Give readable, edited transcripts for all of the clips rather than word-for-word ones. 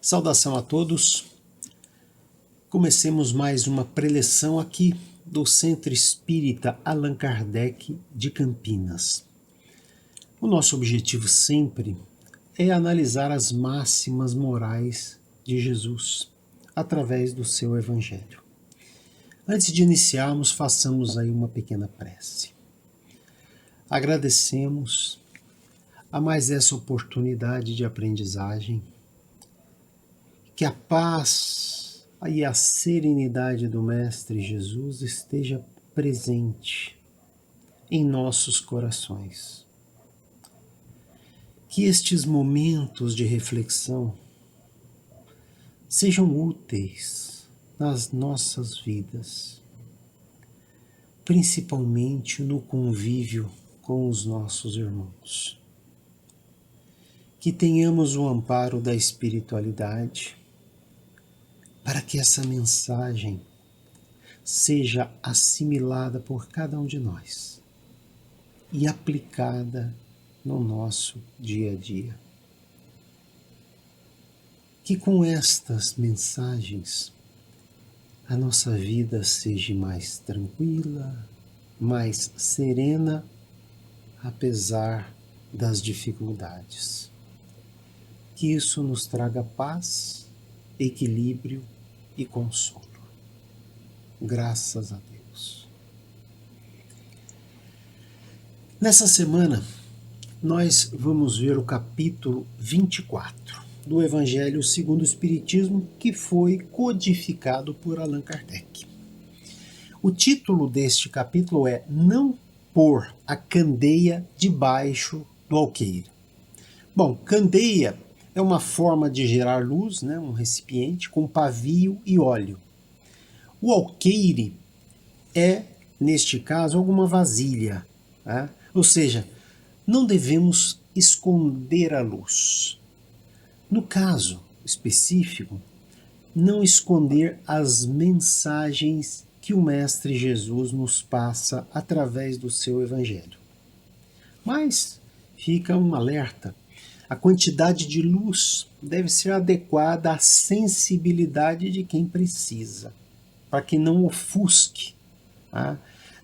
Saudação a todos. Comecemos mais uma preleção aqui do Centro Espírita Allan Kardec de Campinas. O nosso objetivo sempre é analisar as máximas morais de Jesus através do seu Evangelho. Antes de iniciarmos, façamos aí uma pequena prece. Agradecemos a mais essa oportunidade de aprendizagem. Que a paz e a serenidade do Mestre Jesus esteja presente em nossos corações. Que estes momentos de reflexão sejam úteis nas nossas vidas, principalmente no convívio com os nossos irmãos. Que tenhamos o amparo da espiritualidade, para que essa mensagem seja assimilada por cada um de nós e aplicada no nosso dia a dia. Que com estas mensagens a nossa vida seja mais tranquila, mais serena, apesar das dificuldades. Que isso nos traga paz, equilíbrio e consolo. Graças a Deus. Nessa semana, nós vamos ver o capítulo 24 do Evangelho segundo o Espiritismo, que foi codificado por Allan Kardec. O título deste capítulo é Não pôr a candeia debaixo do alqueire. Bom, candeia é uma forma de gerar luz, né? Um recipiente com pavio e óleo. O alqueire é, neste caso, alguma vasilha. Né? Ou seja, não devemos esconder a luz. No caso específico, não esconder as mensagens que o Mestre Jesus nos passa através do seu Evangelho. Mas fica um alerta. A quantidade de luz deve ser adequada à sensibilidade de quem precisa, para que não ofusque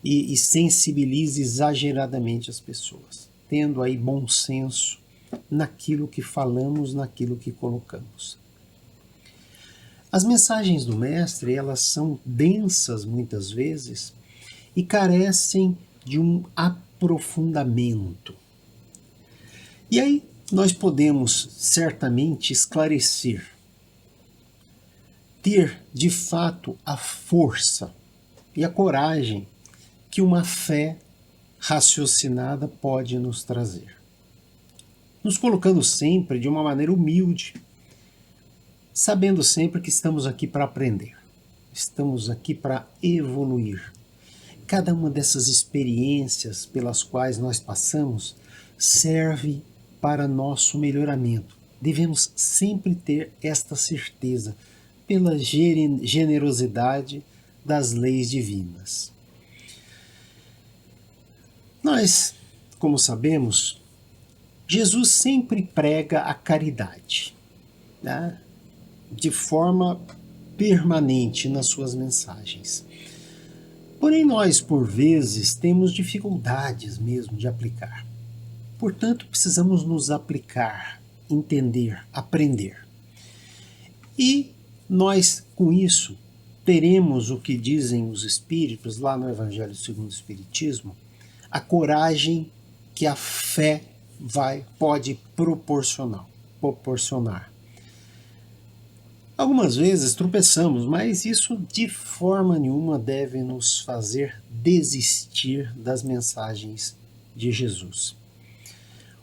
e sensibilize exageradamente as pessoas, tendo aí bom senso naquilo que falamos, naquilo que colocamos. As mensagens do Mestre, elas são densas muitas vezes e carecem de um aprofundamento. E aí, nós podemos certamente esclarecer, ter de fato a força e a coragem que uma fé raciocinada pode nos trazer. Nos colocando sempre de uma maneira humilde, sabendo sempre que estamos aqui para aprender, estamos aqui para evoluir. Cada uma dessas experiências pelas quais nós passamos serve para nosso melhoramento. Devemos sempre ter esta certeza pela generosidade das leis divinas. Nós, como sabemos, Jesus sempre prega a caridade, né? De forma permanente nas suas mensagens. Porém, nós, por vezes, temos dificuldades mesmo de aplicar. Portanto, precisamos nos aplicar, entender, aprender. E nós, com isso, teremos o que dizem os Espíritos, lá no Evangelho segundo o Espiritismo, a coragem que a fé pode proporcionar. Algumas vezes tropeçamos, mas isso de forma nenhuma deve nos fazer desistir das mensagens de Jesus.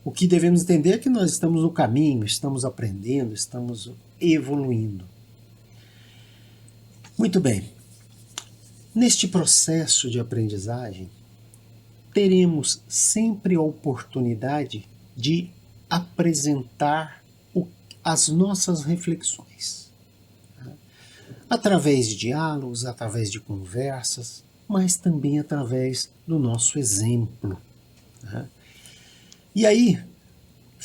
O que devemos entender é que nós estamos no caminho, estamos aprendendo, estamos evoluindo. Muito bem. Neste processo de aprendizagem, teremos sempre a oportunidade de apresentar as nossas reflexões. Através de diálogos, através de conversas, mas também através do nosso exemplo. E aí,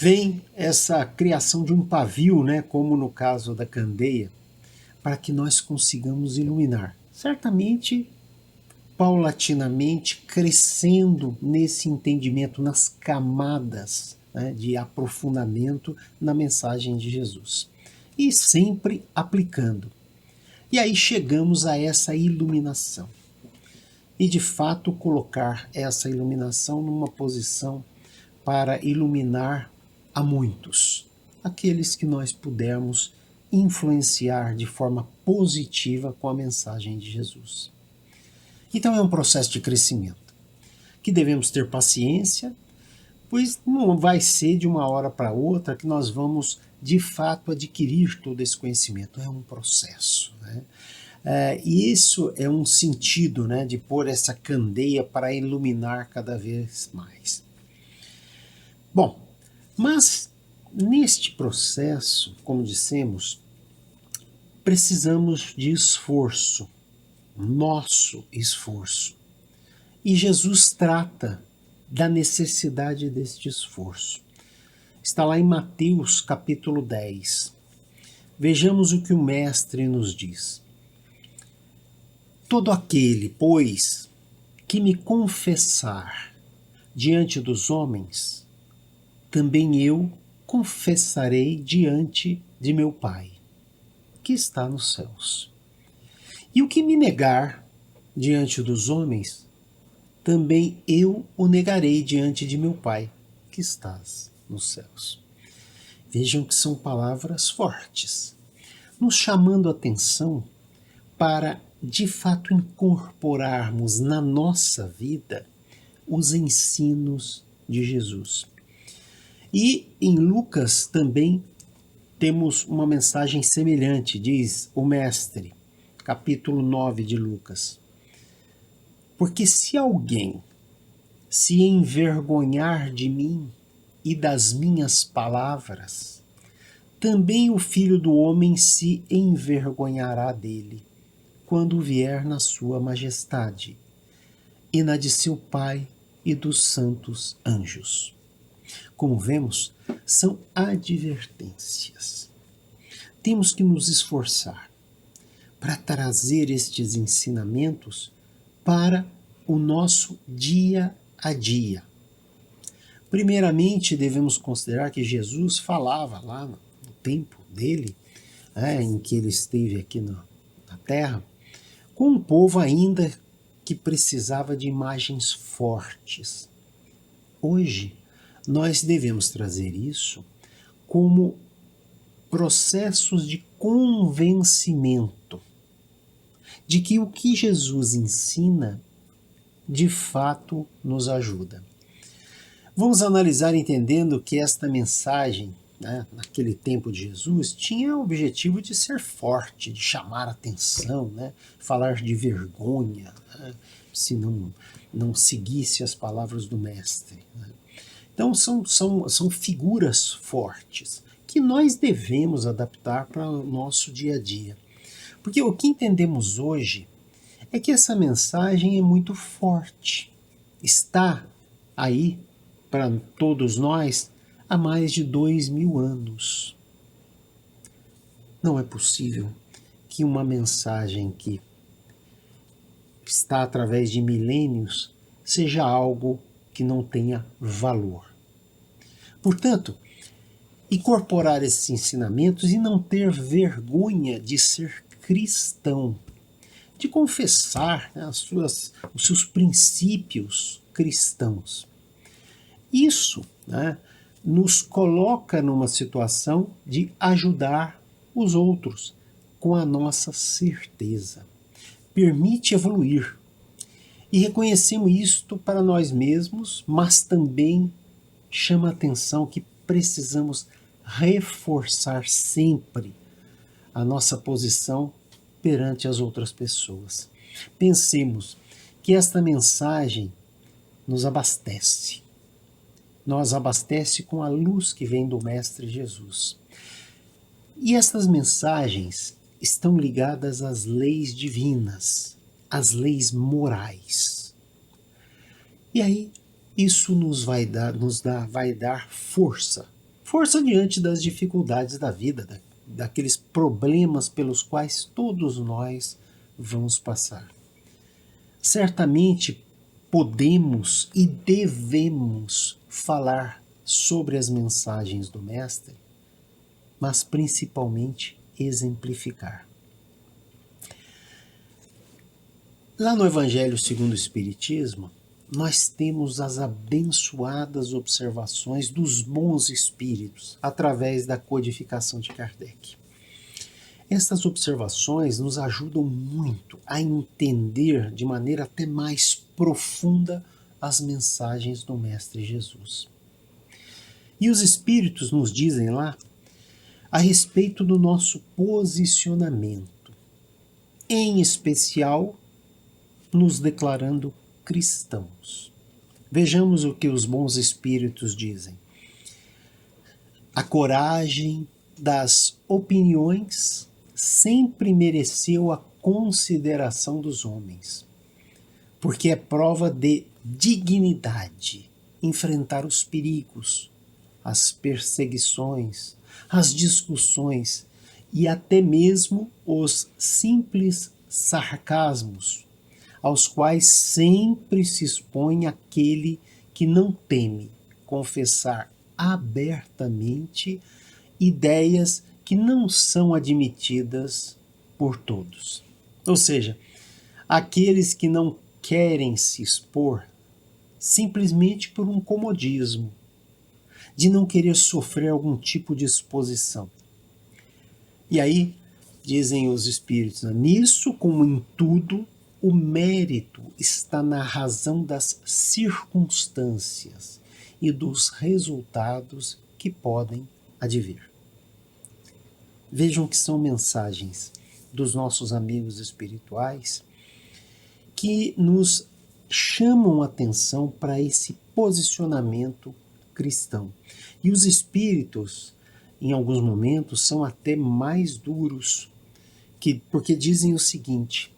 vem essa criação de um pavio, né, como no caso da candeia, para que nós consigamos iluminar. Certamente, paulatinamente, crescendo nesse entendimento, nas camadas, né, de aprofundamento na mensagem de Jesus. E sempre aplicando. E aí chegamos a essa iluminação. E de fato colocar essa iluminação numa posição para iluminar a muitos, aqueles que nós pudermos influenciar de forma positiva com a mensagem de Jesus. Então é um processo de crescimento, que devemos ter paciência, pois não vai ser de uma hora para outra que nós vamos de fato adquirir todo esse conhecimento, é um processo, né? E isso é um sentido, né, de pôr essa candeia para iluminar cada vez mais. Bom, mas neste processo, como dissemos, precisamos de esforço, nosso esforço. E Jesus trata da necessidade deste esforço. Está lá em Mateus capítulo 10. Vejamos o que o Mestre nos diz. Todo aquele, pois, que me confessar diante dos homens, também eu confessarei diante de meu Pai, que está nos céus. E o que me negar diante dos homens, também eu o negarei diante de meu Pai, que estás nos céus. Vejam que são palavras fortes, nos chamando a atenção para, de fato, incorporarmos na nossa vida os ensinos de Jesus. E em Lucas também temos uma mensagem semelhante, diz o Mestre, capítulo 9 de Lucas. Porque se alguém se envergonhar de mim e das minhas palavras, também o Filho do Homem se envergonhará dele, quando vier na sua majestade, e na de seu Pai e dos santos anjos. Como vemos, são advertências. Temos que nos esforçar para trazer estes ensinamentos para o nosso dia a dia. Primeiramente, devemos considerar que Jesus falava lá no tempo dele, em que ele esteve aqui na Terra, com um povo ainda que precisava de imagens fortes. Hoje, nós devemos trazer isso como processos de convencimento de que o que Jesus ensina, de fato, nos ajuda. Vamos analisar entendendo que esta mensagem, né, naquele tempo de Jesus, tinha o objetivo de ser forte, de chamar a atenção, né, falar de vergonha, né, se não seguisse as palavras do Mestre. Né. Então são figuras fortes que nós devemos adaptar para o nosso dia a dia. Porque o que entendemos hoje é que essa mensagem é muito forte. Está aí para todos nós há mais de 2000 anos. Não é possível que uma mensagem que está através de milênios seja algo que não tenha valor. Portanto, incorporar esses ensinamentos e não ter vergonha de ser cristão, de confessar, né, os seus princípios cristãos. Isso, né, nos coloca numa situação de ajudar os outros com a nossa certeza. Permite evoluir. E reconhecemos isto para nós mesmos, mas também chama a atenção que precisamos reforçar sempre a nossa posição perante as outras pessoas. Pensemos que esta mensagem nos abastece. Nos abastece com a luz que vem do Mestre Jesus. E estas mensagens estão ligadas às leis divinas, às leis morais. E aí, isso vai dar força Força diante das dificuldades da vida, daqueles problemas pelos quais todos nós vamos passar. Certamente podemos e devemos falar sobre as mensagens do Mestre, mas principalmente exemplificar. Lá no Evangelho segundo o Espiritismo, nós temos as abençoadas observações dos bons espíritos através da codificação de Kardec. Estas observações nos ajudam muito a entender de maneira até mais profunda as mensagens do Mestre Jesus. E os espíritos nos dizem lá a respeito do nosso posicionamento, em especial nos declarando cristãos. Vejamos o que os bons espíritos dizem. A coragem das opiniões sempre mereceu a consideração dos homens, porque é prova de dignidade enfrentar os perigos, as perseguições, as discussões e até mesmo os simples sarcasmos, aos quais sempre se expõe aquele que não teme confessar abertamente ideias que não são admitidas por todos. Ou seja, aqueles que não querem se expor simplesmente por um comodismo, de não querer sofrer algum tipo de exposição. E aí, dizem os espíritos, nisso como em tudo, o mérito está na razão das circunstâncias e dos resultados que podem advir. Vejam que são mensagens dos nossos amigos espirituais que nos chamam a atenção para esse posicionamento cristão. E os espíritos, em alguns momentos, são até mais duros, porque dizem o seguinte: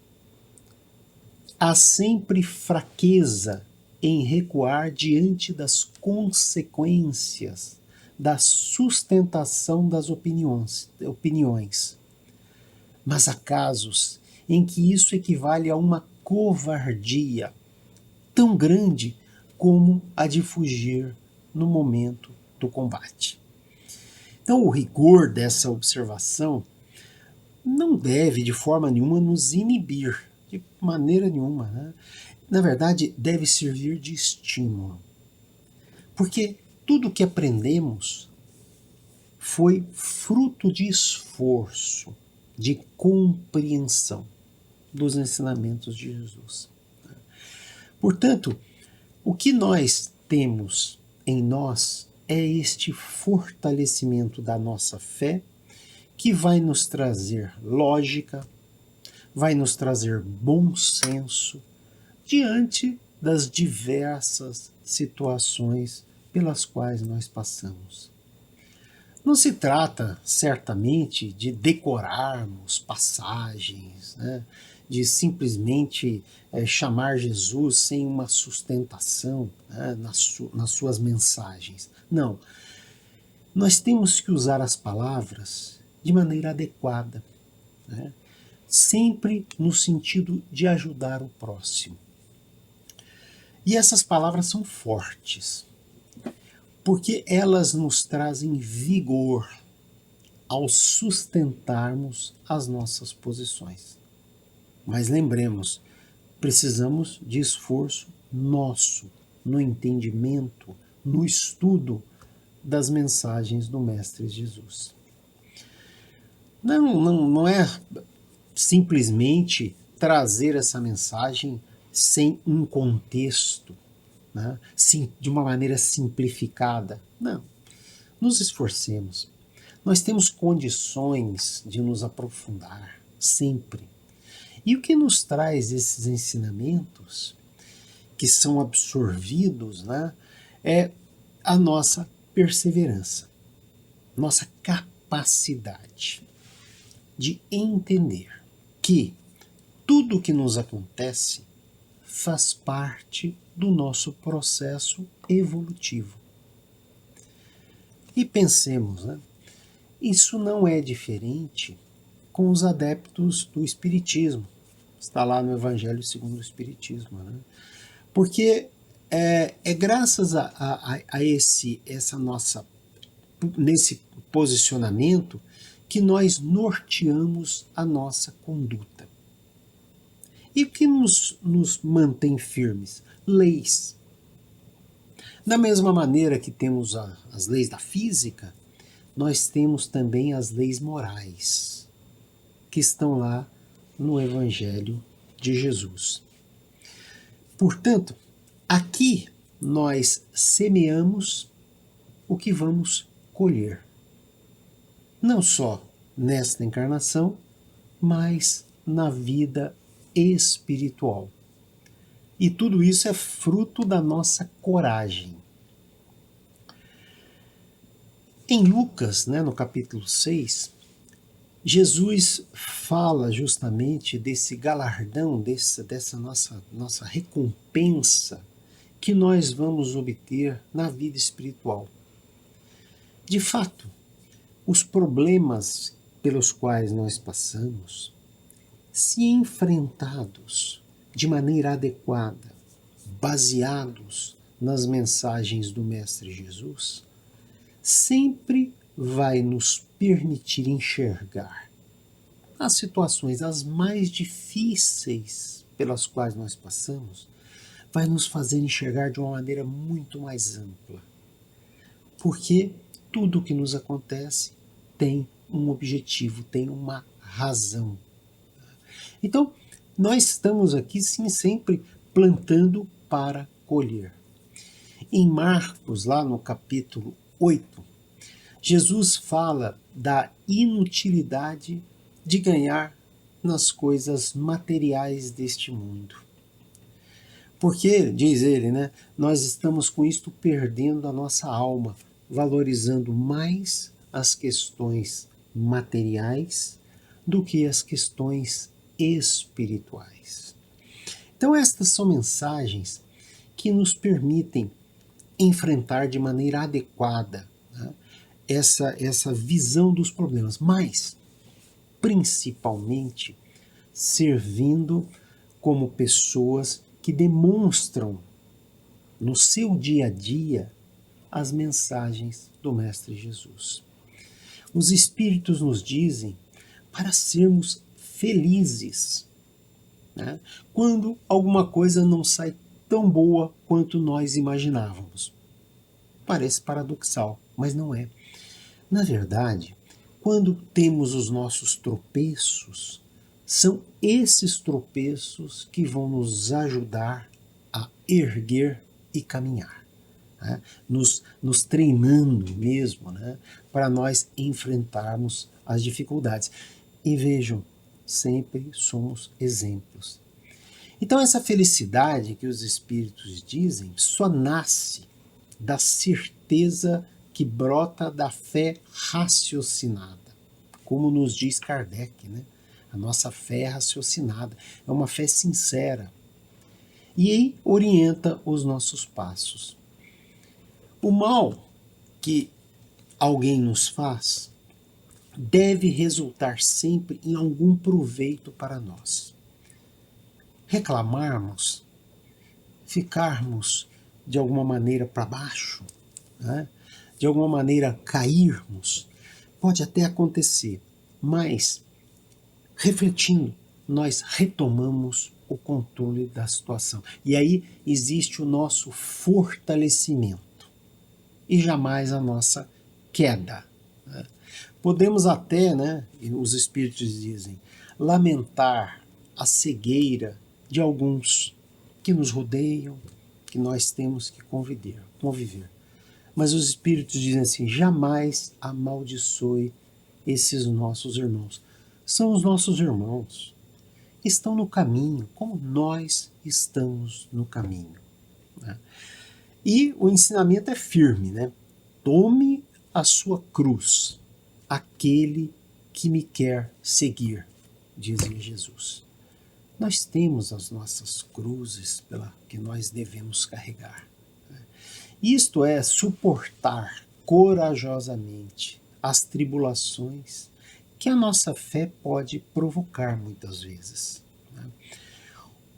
há sempre fraqueza em recuar diante das consequências da sustentação das opiniões. Mas há casos em que isso equivale a uma covardia tão grande como a de fugir no momento do combate. Então, o rigor dessa observação não deve, de forma nenhuma, nos inibir, de maneira nenhuma, né? Na verdade, deve servir de estímulo. Porque tudo que aprendemos foi fruto de esforço, de compreensão dos ensinamentos de Jesus. Portanto, o que nós temos em nós é este fortalecimento da nossa fé, que vai nos trazer lógica, vai nos trazer bom senso diante das diversas situações pelas quais nós passamos. Não se trata, certamente, de decorarmos passagens, né? De simplesmente chamar Jesus sem uma sustentação, né, nas suas mensagens. Não. Nós temos que usar as palavras de maneira adequada, né? Sempre no sentido de ajudar o próximo. E essas palavras são fortes, porque elas nos trazem vigor ao sustentarmos as nossas posições. Mas lembremos, precisamos de esforço nosso, no entendimento, no estudo das mensagens do Mestre Jesus. Não é simplesmente trazer essa mensagem sem um contexto, né? De uma maneira simplificada. Não. Nos esforcemos. Nós temos condições de nos aprofundar, sempre. E o que nos traz esses ensinamentos, que são absorvidos, né, é a nossa perseverança, nossa capacidade de entender que tudo o que nos acontece faz parte do nosso processo evolutivo. E pensemos, né? Isso não é diferente com os adeptos do Espiritismo. Está lá no Evangelho segundo o Espiritismo. Né? Porque é graças a nesse posicionamento que nós norteamos a nossa conduta. E o que nos mantém firmes? Leis. Da mesma maneira que temos as leis da física, nós temos também as leis morais, que estão lá no Evangelho de Jesus. Portanto, aqui nós semeamos o que vamos colher. Não só nesta encarnação, mas na vida espiritual. E tudo isso é fruto da nossa coragem. Em Lucas, no capítulo 6, Jesus fala justamente desse galardão, dessa nossa recompensa que nós vamos obter na vida espiritual. De fato, os problemas pelos quais nós passamos, se enfrentados de maneira adequada, baseados nas mensagens do Mestre Jesus, sempre vai nos permitir enxergar as situações as mais difíceis pelas quais nós passamos, vai nos fazer enxergar de uma maneira muito mais ampla. Porque tudo o que nos acontece tem um objetivo, tem uma razão. Então, nós estamos aqui sim sempre plantando para colher. Em Marcos, lá no capítulo 8, Jesus fala da inutilidade de ganhar nas coisas materiais deste mundo. Porque, diz ele, nós estamos com isto perdendo a nossa alma, valorizando mais as questões materiais do que as questões espirituais. Então estas são mensagens que nos permitem enfrentar de maneira adequada essa visão dos problemas, mas principalmente servindo como pessoas que demonstram no seu dia a dia as mensagens do Mestre Jesus. Os Espíritos nos dizem para sermos felizes, quando alguma coisa não sai tão boa quanto nós imaginávamos. Parece paradoxal, mas não é. Na verdade, quando temos os nossos tropeços, são esses tropeços que vão nos ajudar a erguer e caminhar, nos treinando mesmo, para nós enfrentarmos as dificuldades. E vejam, sempre somos exemplos. Então essa felicidade que os Espíritos dizem só nasce da certeza que brota da fé raciocinada, como nos diz Kardec, A nossa fé é raciocinada, é uma fé sincera. E aí orienta os nossos passos. O mal que alguém nos faz deve resultar sempre em algum proveito para nós. Reclamarmos, ficarmos de alguma maneira para baixo, de alguma maneira cairmos, pode até acontecer, mas refletindo, nós retomamos o controle da situação. E aí existe o nosso fortalecimento e jamais a nossa queda. Podemos até, os Espíritos dizem, lamentar a cegueira de alguns que nos rodeiam, que nós temos que conviver. Mas os Espíritos dizem assim, jamais amaldiçoe esses nossos irmãos. São os nossos irmãos. Estão no caminho, como nós estamos no caminho. E o ensinamento é firme, Tome a sua cruz, aquele que me quer seguir, dizia Jesus. Nós temos as nossas cruzes pela que nós devemos carregar. Isto é suportar corajosamente as tribulações que a nossa fé pode provocar muitas vezes.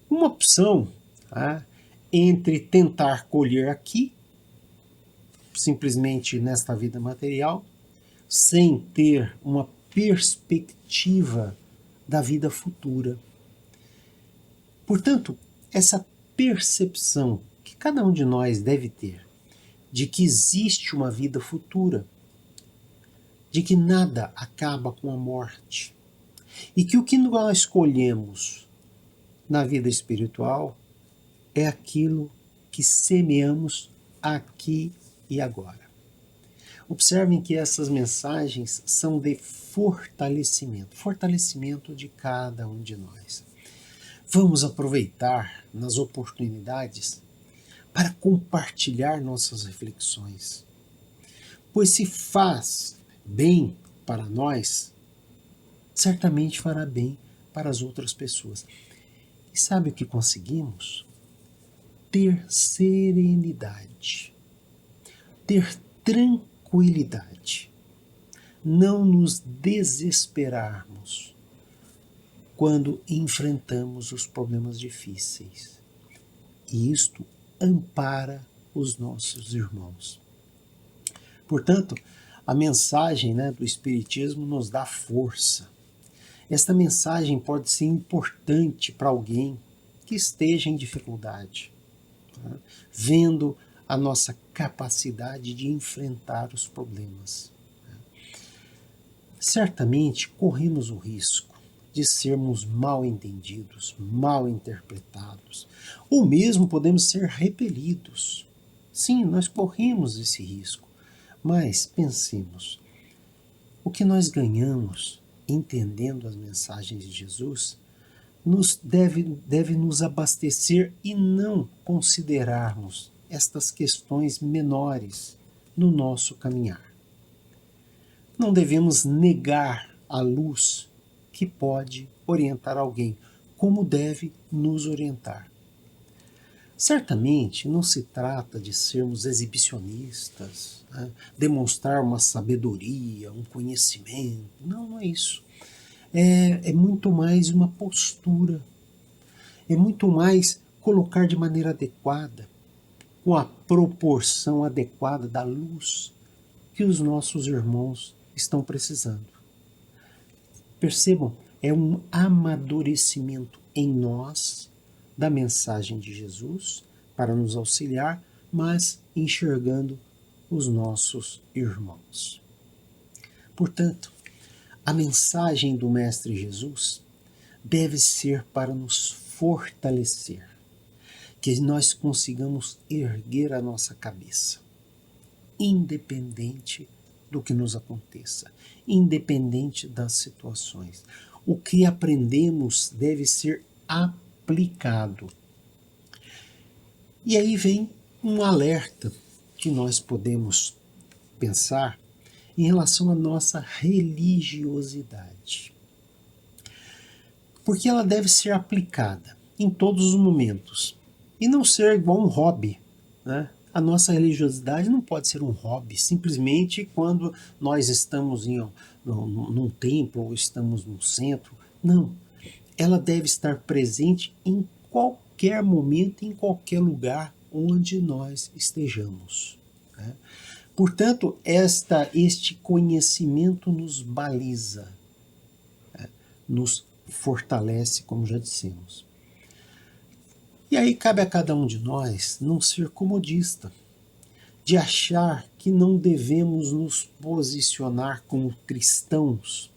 Uma opção, tá, entre tentar colher aqui, simplesmente nesta vida material, sem ter uma perspectiva da vida futura. Portanto, essa percepção que cada um de nós deve ter de que existe uma vida futura, de que nada acaba com a morte, e que o que nós escolhemos na vida espiritual é aquilo que semeamos aqui e agora. Observem que essas mensagens são de fortalecimento de cada um de nós. Vamos aproveitar nas oportunidades para compartilhar nossas reflexões, pois se faz bem para nós, certamente fará bem para as outras pessoas. E sabe o que conseguimos? Ter serenidade, ter tranquilidade, não nos desesperarmos quando enfrentamos os problemas difíceis. E isto ampara os nossos irmãos. Portanto, a mensagem, do Espiritismo nos dá força. Esta mensagem pode ser importante para alguém que esteja em dificuldade, vendo a nossa capacidade de enfrentar os problemas. Certamente corremos o risco de sermos mal entendidos, mal interpretados, ou mesmo podemos ser repelidos. Sim, nós corremos esse risco, mas pensemos, o que nós ganhamos entendendo as mensagens de Jesus deve nos abastecer e não considerarmos estas questões menores no nosso caminhar. Não devemos negar a luz que pode orientar alguém, como deve nos orientar. Certamente não se trata de sermos exibicionistas, demonstrar uma sabedoria, um conhecimento. Não é isso. É muito mais uma postura. É muito mais colocar de maneira adequada, com a proporção adequada da luz que os nossos irmãos estão precisando. Percebam, é um amadurecimento em nós da mensagem de Jesus para nos auxiliar, mas enxergando os nossos irmãos. Portanto, a mensagem do Mestre Jesus deve ser para nos fortalecer, que nós consigamos erguer a nossa cabeça, independente do que nos aconteça, independente das situações. O que aprendemos deve ser aplicado. E aí vem um alerta que nós podemos pensar em relação à nossa religiosidade. Porque ela deve ser aplicada em todos os momentos e não ser igual um hobby, né? A nossa religiosidade não pode ser um hobby, simplesmente quando nós estamos num templo ou estamos num centro. Não, ela deve estar presente em qualquer momento, em qualquer lugar onde nós estejamos. Né? Portanto, este conhecimento nos baliza, nos fortalece, como já dissemos. E aí cabe a cada um de nós não ser comodista, de achar que não devemos nos posicionar como cristãos,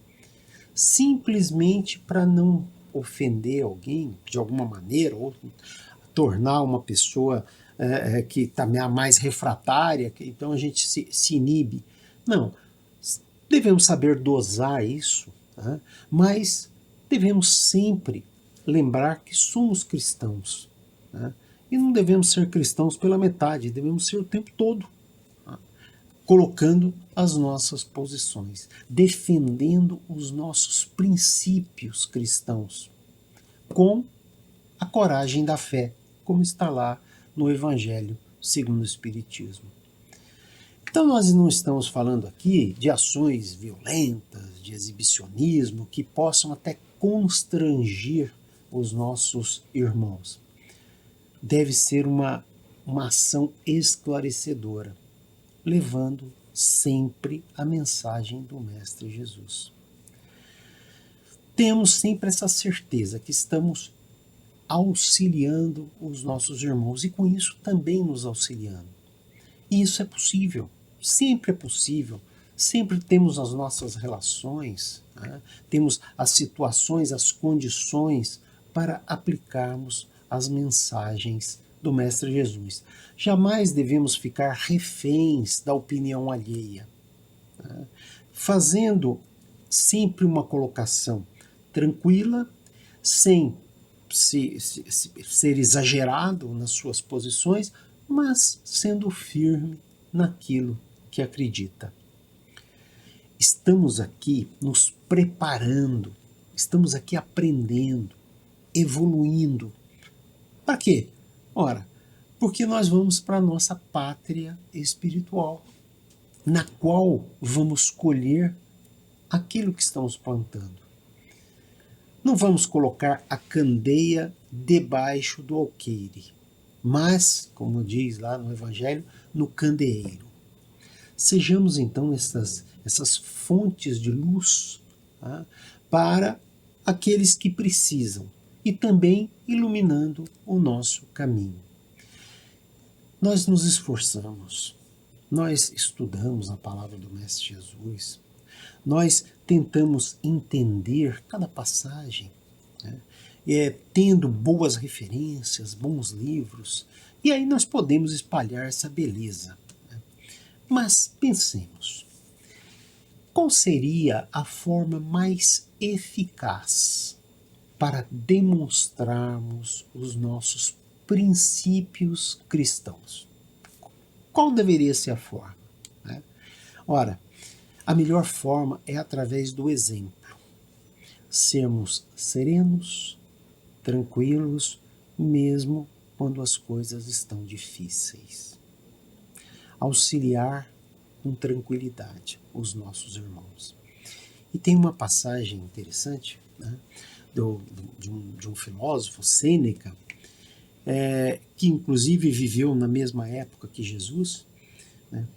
simplesmente para não ofender alguém de alguma maneira, ou tornar uma pessoa que está mais refratária, então a gente se inibe. Não, devemos saber dosar isso, tá? Mas devemos sempre lembrar que somos cristãos. Né? E não devemos ser cristãos pela metade, devemos ser o tempo todo, tá? Colocando as nossas posições, defendendo os nossos princípios cristãos, com a coragem da fé, como está lá no Evangelho segundo o Espiritismo. Então nós não estamos falando aqui de ações violentas, de exibicionismo, que possam até constranger os nossos irmãos. Deve ser uma ação esclarecedora, levando sempre a mensagem do Mestre Jesus. Temos sempre essa certeza que estamos auxiliando os nossos irmãos e com isso também nos auxiliando. E isso é possível, sempre é possível. Sempre temos as nossas relações, né? Temos as situações, as condições para aplicarmos as mensagens do Mestre Jesus. Jamais devemos ficar reféns da opinião alheia, né? Fazendo sempre uma colocação tranquila, sem ser exagerado nas suas posições, mas sendo firme naquilo que acredita. Estamos aqui nos preparando, estamos aqui aprendendo, evoluindo. Para quê? Ora, porque nós vamos para a nossa pátria espiritual, na qual vamos colher aquilo que estamos plantando. Não vamos colocar a candeia debaixo do alqueire, mas, como diz lá no Evangelho, no candeeiro. Sejamos então essas fontes de luz, tá, para aqueles que precisam e também iluminando o nosso caminho. Nós nos esforçamos, nós estudamos a palavra do Mestre Jesus, nós tentamos entender cada passagem, né, tendo boas referências, bons livros, e aí nós podemos espalhar essa beleza. Mas pensemos, qual seria a forma mais eficaz para demonstrarmos os nossos princípios cristãos? Qual deveria ser a forma, né? Ora, a melhor forma é através do exemplo. Sermos serenos, tranquilos, mesmo quando as coisas estão difíceis. Auxiliar com tranquilidade os nossos irmãos. E tem uma passagem interessante, né, de um filósofo, Sêneca, que inclusive viveu na mesma época que Jesus, né,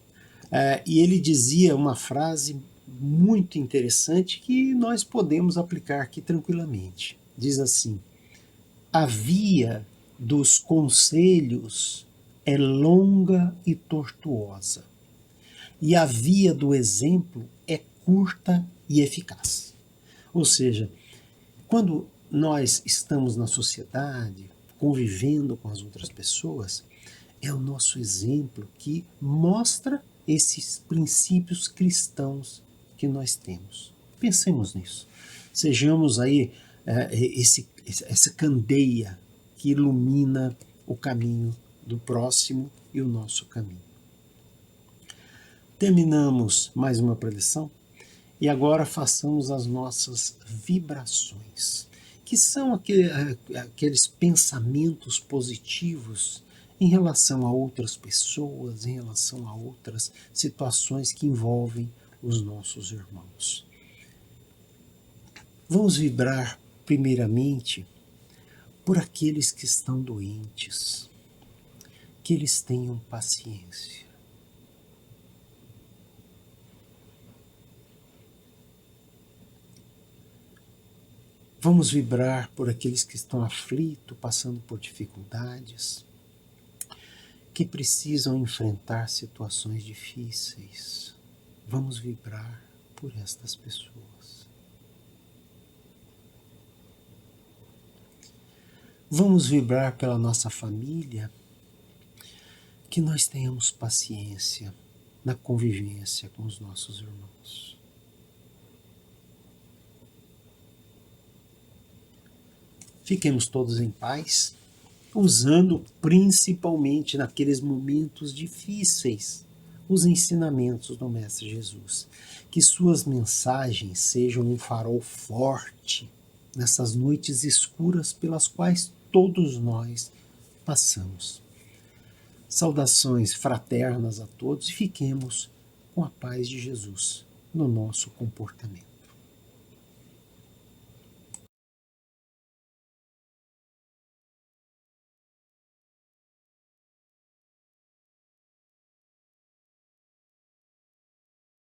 e ele dizia uma frase muito interessante que nós podemos aplicar aqui tranquilamente. Diz assim: a via dos conselhos é longa e tortuosa, e a via do exemplo é curta e eficaz. Ou seja, quando nós estamos na sociedade, convivendo com as outras pessoas, é o nosso exemplo que mostra esses princípios cristãos que nós temos. Pensemos nisso. Sejamos aí essa candeia que ilumina o caminho do próximo e o nosso caminho. Terminamos mais uma preleção e agora façamos as nossas vibrações, que são aqueles pensamentos positivos em relação a outras pessoas, em relação a outras situações que envolvem os nossos irmãos. Vamos vibrar primeiramente por aqueles que estão doentes, que eles tenham paciência. Vamos vibrar por aqueles que estão aflitos, passando por dificuldades, que precisam enfrentar situações difíceis. Vamos vibrar por estas pessoas. Vamos vibrar pela nossa família, que nós tenhamos paciência na convivência com os nossos irmãos. Fiquemos todos em paz, usando principalmente naqueles momentos difíceis os ensinamentos do Mestre Jesus. Que suas mensagens sejam um farol forte nessas noites escuras pelas quais todos nós passamos. Saudações fraternas a todos e fiquemos com a paz de Jesus no nosso comportamento.